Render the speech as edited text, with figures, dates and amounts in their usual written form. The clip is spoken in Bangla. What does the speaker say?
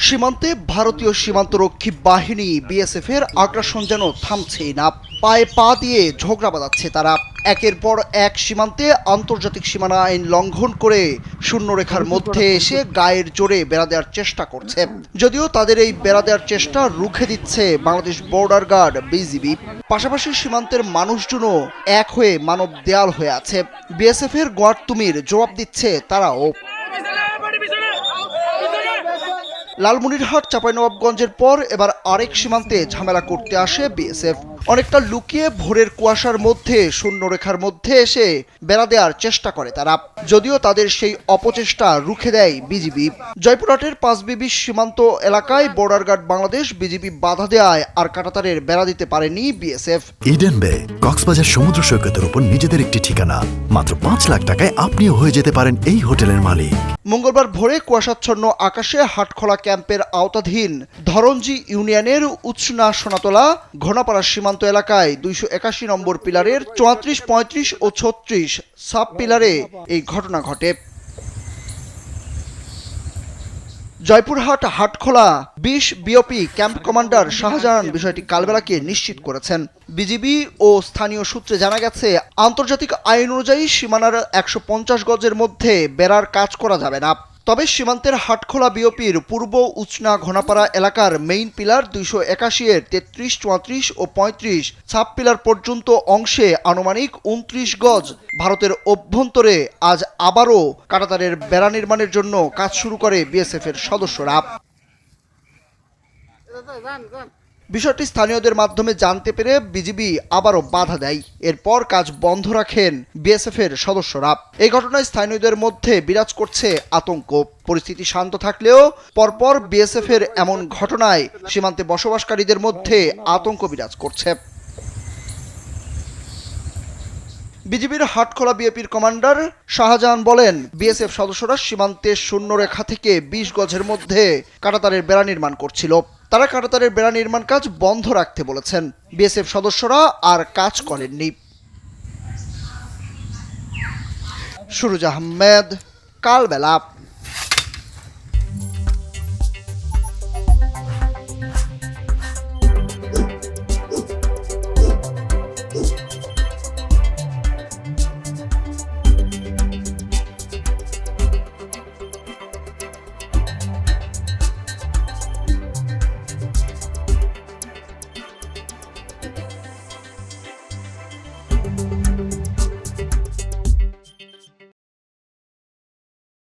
সীমান্তে ভারতীয় সীমান্তরক্ষী বাহিনী বিএসএফ এর আগ্রাসন যেন থামছেই না। পায়ে পা দিয়ে ঝগড়া বাঁধাচ্ছে তারা। একের পর এক সীমান্তে আন্তর্জাতিক সীমানা আইন লঙ্ঘন করে শূন্যরেখার মধ্যে এসে গায়ের জোরে বেড়া দেওয়ার চেষ্টা করছে। যদিও তাদের এই বেড়া দেওয়ার চেষ্টা রুখে দিচ্ছে বাংলাদেশ বর্ডার গার্ড বিজিবি। পাশাপাশি সীমান্তের মানুষজনও এক হয়ে মানব দেয়াল হয়ে আছে। বিএসএফ এর গোয়ার্তুমির জবাব দিচ্ছে তারাও। লালমনিরহাট চাঁপাইনবাবগঞ্জের পর এবার আরেক সীমান্তে ঝামেলা করতে আসে বিএসএফ। অনেকটা লুকিয়ে ভোরের কুয়াশার মধ্যে শূন্যরেখার মধ্যে এসে বেড়া দেওয়ার চেষ্টা করে তারা। যদিও তাদের সেই অপচেষ্টা রুখে দেয় বিজিবি। জয়পুরহাটের পাঁচবিবি সীমান্ত এলাকায় বর্ডার গার্ড বাংলাদেশ বিজিবি বাধা দেওয়ায় আর কাঁটাতারের বেড়া দিতে পারেনি বিএসএফ। ইডেন বে কক্সবাজার সমুদ্র সৈকতের উপর নিজেদের একটি ঠিকানা। মাত্র ৫ লাখ টাকায় আপনিও হয়ে যেতে পারেন এই হোটেলের মালিক। মঙ্গলবার ভোরে কুয়াশাচ্ছন্ন আকাশে হাটখোলা ক্যাম্পের আওতাধীন ধরঞ্জি ইউনিয়নের উচনা সোনাতলা ঘনাপাড়া সীমান্ত এলাকায় ২৮১ নম্বর পিলারের ৩৪, ৩৫ ও ৩৬ সাব পিলারে এই ঘটনা ঘটে। Joypurhat Hatkhola ২০ BOP camp commander Shahjahan বিষয়টি কালবেলাকে নিশ্চিত করেছেন। বিজিবি ও স্থানীয় সূত্রে জানা গেছে, আন্তর্জাতিক আইন অনুযায়ী সীমানার ১৫০ গজের মধ্যে বেড়ার কাজ করা যাবে না। তবে সীমান্তের হাটখোলা বিওপির পূর্ব উচনা ঘনাপাড়া এলাকার মেইন পিলার ২৮১ এর ৩৩, ৩৪ ও ৩৫ সাব পিলার পর্যন্ত অংশে আনুমানিক ২৯ গজ ভারতের অভ্যন্তরে আজ আবারও কাঁটাতারের বেড়া নির্মাণের জন্য কাজ শুরু করে বিএসএফ এর সদস্যরা। বিষয়টি স্থানীয়দের মাধ্যমে জানতে পেরে বিজিবি আবারও বাধা দেয়। এরপর কাজ বন্ধ রাখেন বিএসএফ এর সদস্যরা। এই ঘটনায় স্থানীয়দের মধ্যে বিরাজ করছে আতঙ্ক। পরিস্থিতি শান্ত থাকলেও পরপর বিএসএফ এর এমন ঘটনায় সীমান্তে বসবাসকারীদের মধ্যে আতঙ্ক বিরাজ করছে। বিজিবির হাটখোলা বিএপির কমান্ডার শাহজাহান বলেন, বিএসএফ সদস্যরা সীমান্তের শূন্যরেখা থেকে ২০ গজের মধ্যে কাঁটাতারের বেড়া নির্মাণ করছিল। তারা কাঁটাতারের বেড়া নির্মাণ কাজ বন্ধ রাখতে বলেছেন। বিএসএফ সদস্যরা আর কাজ করেননি। সুরুজ আহমেদ, কালবেলা।